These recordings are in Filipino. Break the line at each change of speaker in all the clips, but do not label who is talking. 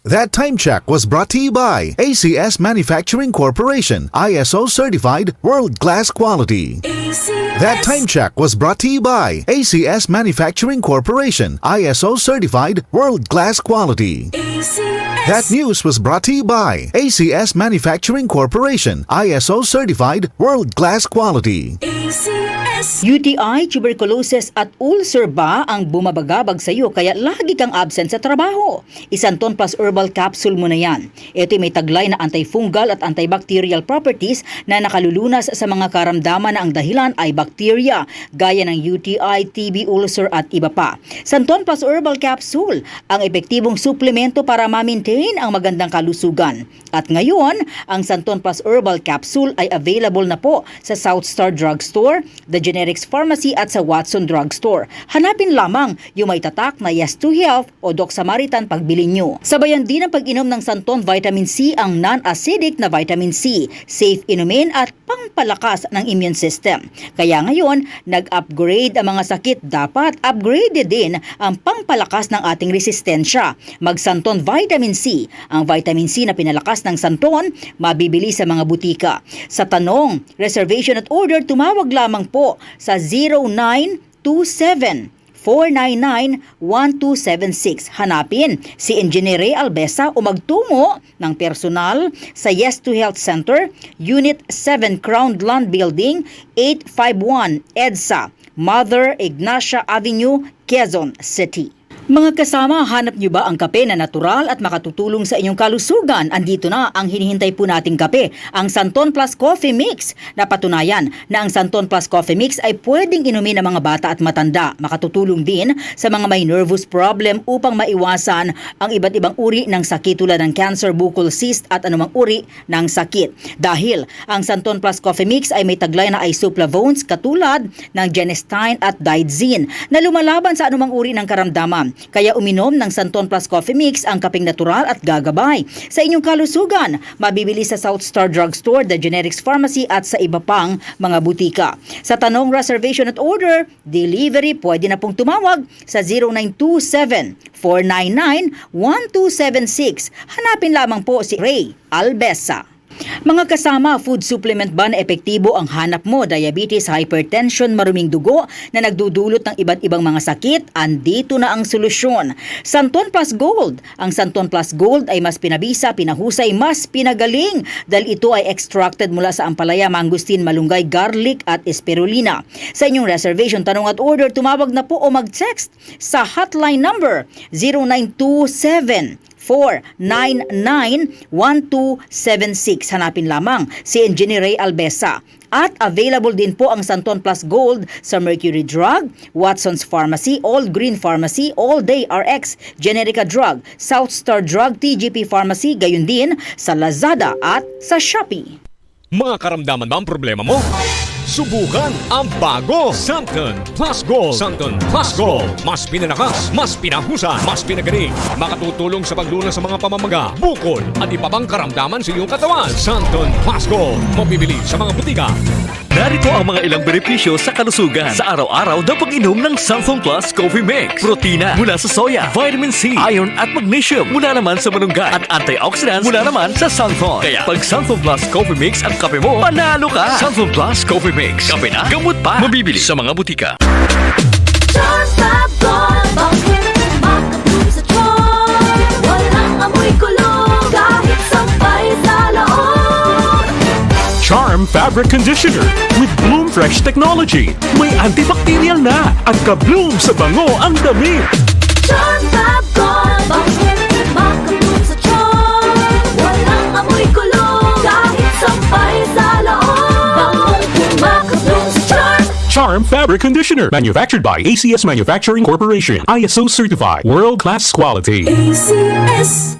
That time check was brought to you by ACS Manufacturing Corporation, ISO certified world-class quality. That time check was brought to you by ACS Manufacturing Corporation, ISO certified world-class quality. That news was brought to you by ACS Manufacturing Corporation, ISO certified world-class quality.
UTI, tuberculosis at ulcer ba ang bumabagabag sa iyo kaya lagi kang absent sa trabaho? Isanton Plus Herbal Capsule mo na yan. Ito may taglay na antifungal at antibacterial properties na nakalulunas sa mga karamdaman na ang dahilan ay bacteria, gaya ng UTI, TB, ulcer at iba pa. Santon Plus Herbal Capsule, ang epektibong suplemento para ma-maintain ang magandang kalusugan. At ngayon, ang Santon Plus Herbal Capsule ay available na po sa South Star Drugstore, The Generics Pharmacy at sa Watson Drugstore. Hanapin lamang yung may tatak na Yes to Health o Doc Samaritan pagbili nyo. Sabayan din ang pag-inom ng Santon Vitamin C ang non-acidic na vitamin C, safe inumin at pangpalakas ng immune system. Kaya ngayon, nag-upgrade ang mga sakit, dapat upgraded din ang pangpalakas ng ating resistensya. Mag-Santon Vitamin C. Ang vitamin C na pinalakas ng Santon, mabibili sa mga butika. Sa tanong, reservation at order, tumawag lamang po sa 0927-499-1276. Hanapin si Engineer Ray Albesa o magtungo ng personal sa Yes to Health Center, Unit 7 Crown Land Building, 851 EDSA, Mother Ignacia Avenue, Quezon City. Mga kasama, hanap nyo ba ang kape na natural at makatutulong sa inyong kalusugan? Andito na ang hinihintay po nating kape, ang Santon Plus Coffee Mix. Napatunayan na ang Santon Plus Coffee Mix ay pwedeng inumin ng mga bata at matanda. Makatutulong din sa mga may nervous problem upang maiwasan ang iba't ibang uri ng sakit tulad ng cancer, buccal cyst at anumang uri ng sakit. Dahil ang Santon Plus Coffee Mix ay may taglay na isoflavones katulad ng genistein at digoxin na lumalaban sa anumang uri ng karamdaman. Kaya uminom ng Santon Plus Coffee Mix, ang kapeng natural at gagabay sa inyong kalusugan. Mabibili sa South Star Drugstore, The Generics Pharmacy at sa iba pang mga butika. Sa tanong, reservation at order, delivery, pwede na pong tumawag sa 0927-499-1276. Hanapin lamang po si Ray Albesa. Mga kasama, food supplement ba na epektibo ang hanap mo? Diabetes, hypertension, maruming dugo na nagdudulot ng iba't ibang mga sakit? Andito na ang solusyon. Santon Plus Gold. Ang Santon Plus Gold ay mas pinabisa, pinahusay, mas pinagaling dahil ito ay extracted mula sa ampalaya, mangustin, malunggay, garlic at spirulina. Sa inyong reservation, tanong at order, tumawag na po o mag-text sa hotline number 0927-499-1276. Hanapin lamang si Engineer Ray Albesa. At available din po ang Santon Plus Gold sa Mercury Drug, Watson's Pharmacy, All Green Pharmacy, All Day RX, Generica Drug, South Star Drug, TGP Pharmacy, gayon din sa Lazada at sa Shopee.
Mga karamdaman ba ang problema mo? Subukan ang bago Santon Plus Gold. Santon Plus Gold. Mas pinalakas, mas pinahusan, mas pinagaling. Makatutulong sa paglunas sa mga pamamaga, bukol at iba pang karamdaman sa iyong katawan. Santon Plus Gold. Mabibili sa mga butika.
Narito ang mga ilang benepisyo sa kalusugan sa araw-araw na pag-inom ng Santon Plus Coffee Mix. Protina mula sa soya, vitamin C, iron at magnesium mula naman sa malunggay at antioxidants mula naman sa Santon. Kaya pag Santon Plus Coffee Mix ang kape mo, panalo ka! Santon Plus Coffee Mix. Kape na, gamot pa. Mabibili sa mga butika.
Charm Fabric Conditioner with Bloom Fresh Technology. May antibacterial na at ka-bloom sa bango ang damit.
Charm Fab Gold, bakit makabloom sa charm? Walang amoy kulong, kahit sampay sa loob. Bangong makabloom sa charm.
Charm Fabric Conditioner, manufactured by ACS Manufacturing Corporation, ISO certified, world-class quality.
ACS.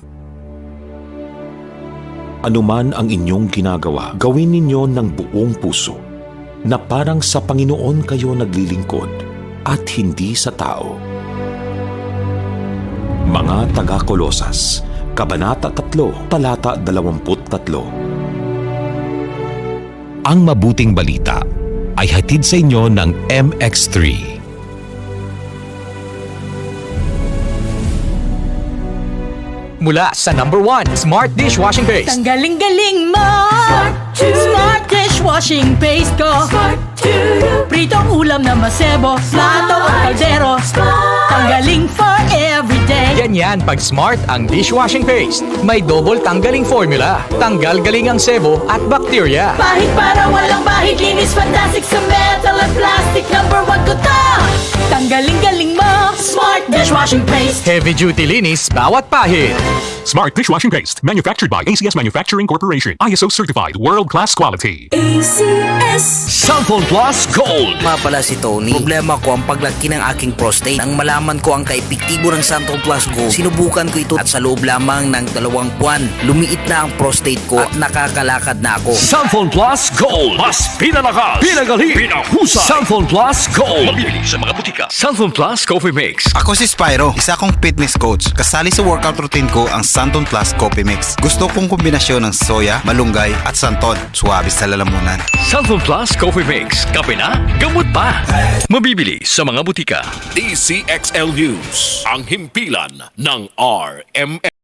Anuman ang inyong ginagawa, gawin ninyo ng buong puso na parang sa Panginoon kayo naglilingkod at hindi sa tao. Mga taga-Kolosas, Kabanata 3, Talata 23.
Ang mabuting balita ay hatid sa inyo ng MX3.
Mula sa #1 Smart Dishwashing Paste.
Ang galing-galing mo! Smart dishwashing paste ko! Pritong ulam na masebo, plato o kaldero. Tanggaling for everyday.
Ganyan pag Smart ang dishwashing paste. May double tanggaling formula. Tanggal galing ang sebo at bakterya.
Bahid para walang bahid, linis fantastic sa metal at plastic. #1 ko to! Tanggaling-galing mo! Smart dishwashing paste.
Heavy duty linis bawat pahid.
Smart dishwashing paste, manufactured by ACS Manufacturing Corporation. ISO certified, world-class quality.
Samphon Plus Gold.
Pala si Tony. Problema ko ang paglaki ng aking prostate. Nang malaman ko ang kaepektibo ng Samphon Plus Gold, sinubukan ko ito at sa loob lamang ng 2 buwan, lumiit na ang prostate ko at nakakalakad na ako.
Samphon Plus Gold. Mas pinalakas, pinagaling, pinahusay. Samphon Plus Gold. Mabibili sa mga butika. Samphon Plus Coffee Mix.
Ako si Spyro, isa akong fitness coach. Kasali sa workout routine ko ang Santon Plus Coffee Mix. Gusto kong kombinasyon ng soya, malunggay at santon. Suwabe sa lalamunan.
Samphon Plus Coffee Mix. Kape na, gamot pa. Mabibili sa mga butika.
DCXL News, ang himpilan ng RMN.